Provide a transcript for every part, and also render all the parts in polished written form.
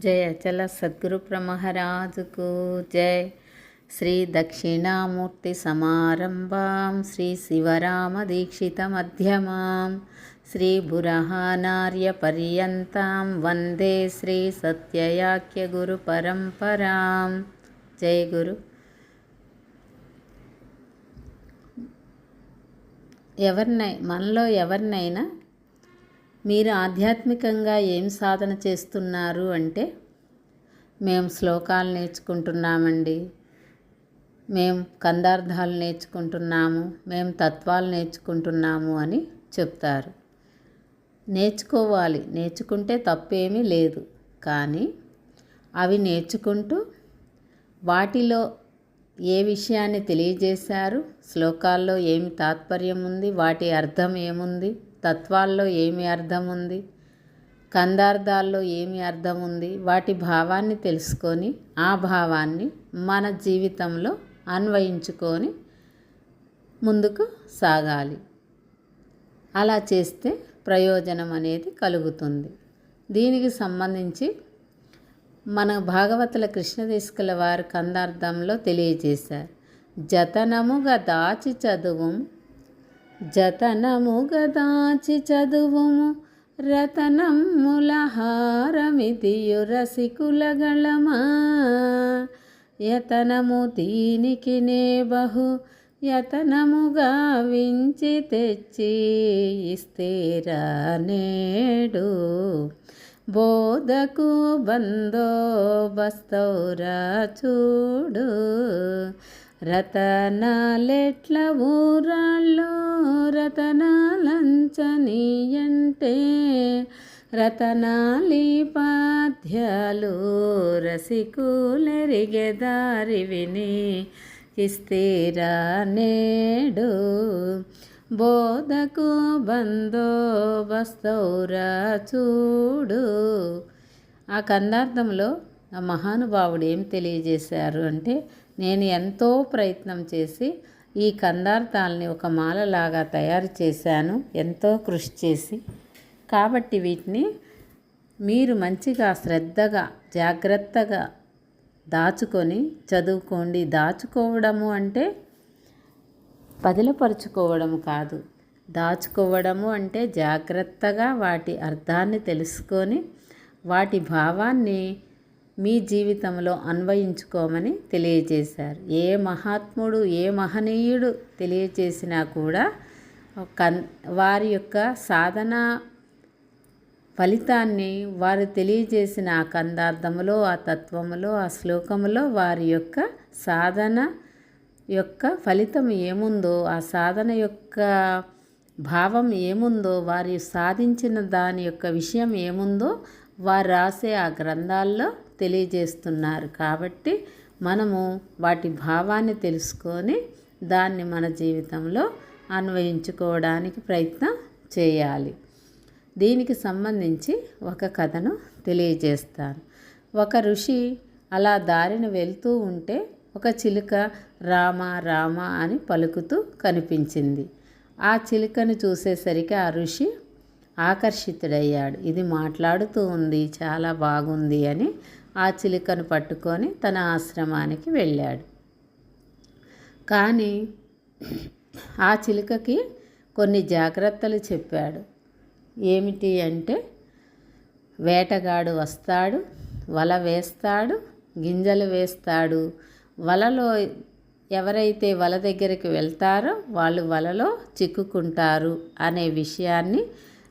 जय अचल सद्गुरु प्रमहाराजको जय। श्री दक्षिणामूर्ति समारंभां श्री शिवराम दीक्षित मध्यमां श्री बुरहानार्य पर्यन्तां वंदे श्री सत्ययाख्य गुरु परंपरां। जय गुरु। మనలో ఎవరినైనా మీరు ఆధ్యాత్మికంగా ఏం సాధన చేస్తున్నారు అంటే, మేము శ్లోకాలు నేర్చుకుంటున్నామండి, మేము కందార్థాలు నేర్చుకుంటున్నాము, మేము తత్వాలు నేర్చుకుంటున్నాము అని చెప్తారు. నేర్చుకోవాలి, నేర్చుకుంటే తప్పేమీ లేదు. కానీ అవి నేర్చుకుంటూ వాటిలో ఏ విషయాన్ని తెలియజేశారు, శ్లోకాల్లో ఏమి తాత్పర్యం ఉంది, వాటి అర్థం ఏముంది, తత్వాల్లో ఏమి అర్థం ఉంది, కందార్థాల్లో ఏమి అర్థం ఉంది, వాటి భావాన్ని తెలుసుకొని ఆ భావాన్ని మన జీవితంలో అన్వయించుకొని ముందుకు సాగాలి. అలా చేస్తే ప్రయోజనం అనేది కలుగుతుంది. దీనికి సంబంధించి మన భాగవతుల కృష్ణదేశికుల వారి కందార్థంలో తెలియజేశారు. జతనముగా దాచి చదువుము, జతనముగా దాచి చదువుము, రతనముల హారమిదియు రసికులగళమా, యతనము దీనికి నే బహు యతనముగా వించి తెచ్చి ఇస్తేరా నేడు, బోధకు బందోబస్తౌరా చూడు, రతనాలెట్ల ఊరాళ్ళు రతనాలంచనీయంటే, రతనాలి పాద్యాలు రసికులెరిగెదారి విని ఇస్తేరా నేడు, బోధకు బందోబస్తౌరా చూడు. ఆ కందార్థంలో ఆ మహానుభావుడు ఏం తెలియజేశారు అంటే, నేను ఎంతో ప్రయత్నం చేసి ఈ కందార్థాలని ఒక మాలలాగా తయారు చేశాను, ఎంతో కృషి చేసి. కాబట్టి వీటిని మీరు మంచిగా శ్రద్ధగా జాగ్రత్తగా దాచుకొని చదువుకోండి. దాచుకోవడము అంటే పదిలపరుచుకోవడం కాదు, దాచుకోవడము అంటే జాగ్రత్తగా వాటి అర్థాన్ని తెలుసుకొని వాటి భావాన్ని మీ జీవితంలో అన్వయించుకోమని తెలియజేశారు. ఏ మహాత్ముడు ఏ మహనీయుడు తెలియజేసినా కూడా వారి యొక్క సాధన ఫలితాన్ని వారు తెలియజేసిన ఆ కందార్థములో, ఆ తత్వములో, ఆ శ్లోకములో వారి యొక్క సాధన యొక్క ఫలితం ఏముందో, ఆ సాధన యొక్క భావం ఏముందో, వారు సాధించిన దాని యొక్క విషయం ఏముందో వారు రాసే ఆ గ్రంథాల్లో తెలియజేస్తున్నారు. కాబట్టి మనము వాటి భావాన్ని తెలుసుకొని దాన్ని మన జీవితంలో అన్వయించుకోవడానికి ప్రయత్నం చేయాలి. దీనికి సంబంధించి ఒక కథను తెలియజేస్తాను. ఒక ఋషి అలా దారిన వెళ్తూ ఉంటే ఒక చిలుక రామ రామ అని పలుకుతూ కనిపించింది. ఆ చిలుకను చూసేసరికి ఆ ఋషి ఆకర్షితుడయ్యాడు. ఇది మాట్లాడుతూ ఉంది, చాలా బాగుంది అని ఆ చిలుకను పట్టుకొని తన ఆశ్రమానికి వెళ్ళాడు. కానీ ఆ చిలుకకి కొన్ని జాగ్రత్తలు చెప్పాడు. ఏమిటి అంటే, వేటగాడు వస్తాడు, వల వేస్తాడు, గింజలు వేస్తాడు, వలలో ఎవరైతే వల దగ్గరికి వెళ్తారో వాళ్ళు వలలో చిక్కుకుంటారు అనే విషయాన్ని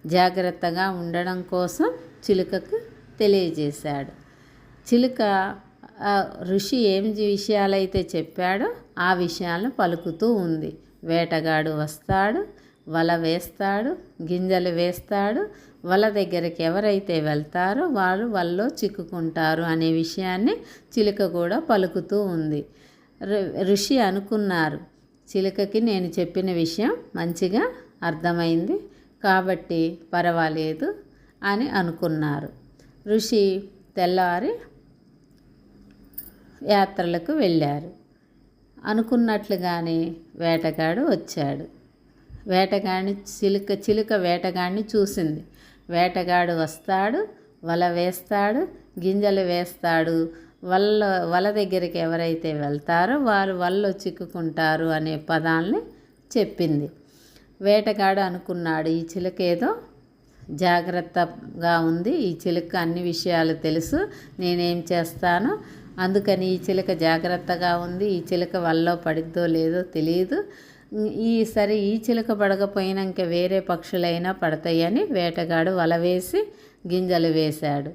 జాగ్రత్తగా ఉండడం కోసం చిలుకకు తెలియజేశాడు. చిలుక ఋషి ఏం విషయాలైతే చెప్పాడో ఆ విషయాలను పలుకుతూ ఉంది. వేటగాడు వస్తాడు, వల వేస్తాడు, గింజలు వేస్తాడు, వల దగ్గరికి ఎవరైతే వెళ్తారో వాళ్ళు వలలో చిక్కుకుంటారు అనే విషయాన్ని చిలుక కూడా పలుకుతూ ఉంది. ఋషి అనుకున్నారు, చిలుకకి నేను చెప్పిన విషయం మంచిగా అర్థమైంది కాబట్టి పర్వాలేదు అని అనుకున్నారు. ఋషి తెల్లారి యాత్రలకు వెళ్ళారు. అనుకున్నట్లుగానే వేటగాడు వచ్చాడు. చిలుక వేటగాడిని చూసింది. వేటగాడు వస్తాడు, వల వేస్తాడు, గింజలు వేస్తాడు, వల దగ్గరికి ఎవరైతే వెళ్తారో వారు వలలో చిక్కుకుంటారు అనే పదాలని చెప్పింది. వేటగాడు అనుకున్నాడు, ఈ చిలుక ఏదో జాగ్రత్తగా ఉంది, ఈ చిలుక అన్ని విషయాలు తెలుసు, నేనేం చేస్తాను, అందుకని ఈ చిలుక జాగ్రత్తగా ఉంది, ఈ చిలుక వలలో పడిద్దో లేదో తెలియదు, ఈ చిలుక పడకపోయినా ఇంకా వేరే పక్షులైనా పడతాయని వేటగాడు వల వేసి గింజలు వేశాడు.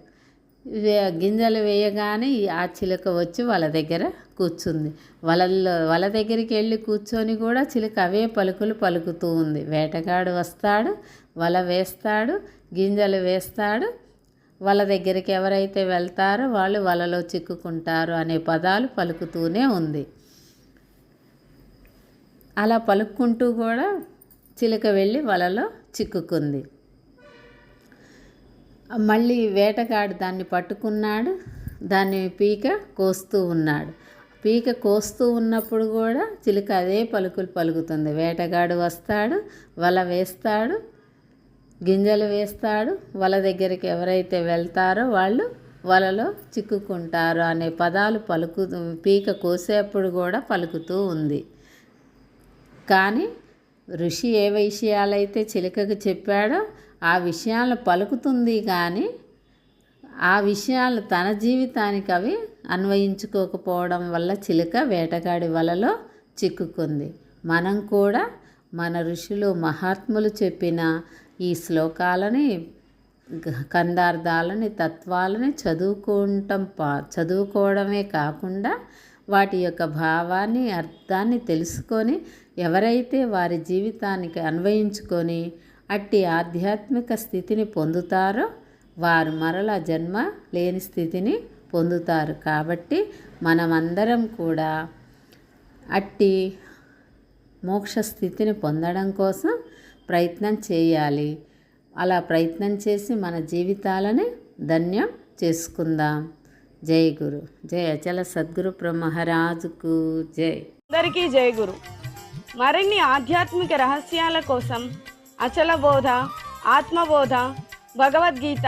గింజలు వేయగానే ఆ చిలుక వచ్చి వల దగ్గర కూర్చుంది. వల దగ్గరికి వెళ్ళి కూర్చొని కూడా చిలుక అవే పలుకులు పలుకుతూ ఉంది. వేటగాడు వస్తాడు, వల వేస్తాడు, గింజలు వేస్తాడు, వల దగ్గరికి ఎవరైతే వెళ్తారో వాళ్ళు వలలో చిక్కుకుంటారు అనే పదాలు పలుకుతూనే ఉంది. అలా పలుక్కుంటూ కూడా చిలుక వెళ్ళి వలలో చిక్కుకుంది. మళ్ళీ వేటగాడు దాన్ని పట్టుకున్నాడు, దాన్ని పీక కోస్తూ ఉన్నాడు. పీక కోస్తూ ఉన్నప్పుడు కూడా చిలుక అదే పలుకులు పలుకుతుంది. వేటగాడు వస్తాడు, వల వేస్తాడు, గింజలు వేస్తాడు, వల దగ్గరికి ఎవరైతే వెళ్తారో వాళ్ళు వలలో చిక్కుకుంటారు అనే పదాలు పీక కోసేప్పుడు కూడా పలుకుతూ ఉంది. కానీ ఋషి ఏ విషయాలైతే చిలుకకు చెప్పాడో ఆ విషయాలను పలుకుతుంది, కానీ ఆ విషయాలు తన జీవితానికి అవి అన్వయించుకోకపోవడం వల్ల చిలుక వేటగాడి వలలో చిక్కుకుంది. మనం కూడా మన ఋషులు మహాత్ములు చెప్పిన ఈ శ్లోకాలని, కందార్థాలని, తత్వాలని చదువుకోవడమే కాకుండా వాటి యొక్క భావాన్ని, అర్థాన్ని తెలుసుకొని ఎవరైతే వారి జీవితానికి అన్వయించుకొని అట్టి ఆధ్యాత్మిక స్థితిని పొందుతారో వారు మరల జన్మ లేని స్థితిని పొందుతారు. కాబట్టి మనమందరం కూడా అట్టి మోక్ష స్థితిని పొందడం కోసం ప్రయత్నం చేయాలి. అలా ప్రయత్నం చేసి మన జీవితాలని ధన్యం చేసుకుందాం. జై గురు, జై అచల సద్గురు మహారాజుకు జై. అందరికీ జై గురు. మరిన్ని ఆధ్యాత్మిక రహస్యాల కోసం అచల బోధ, ఆత్మబోధ, భగవద్గీత,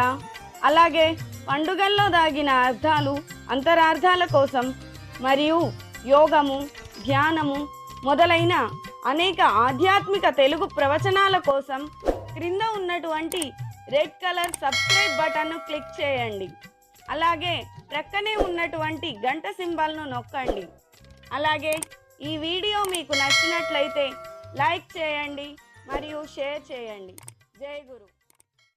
అలాగే పండుగల్లో దాగిన అర్థాలు, అంతరార్థాల కోసం మరియు యోగము, ధ్యానము మొదలైన అనేక ఆధ్యాత్మిక తెలుగు ప్రవచనాల కోసం క్రింద ఉన్నటువంటి రెడ్ కలర్ సబ్స్క్రైబ్ బటన్ను క్లిక్ చేయండి. అలాగే ప్రక్కనే ఉన్నటువంటి గంట సింబల్ను నొక్కండి. అలాగే ఈ వీడియో మీకు నచ్చినట్లయితే లైక్ చేయండి మరియు షేర్ చేయండి. జై గురు.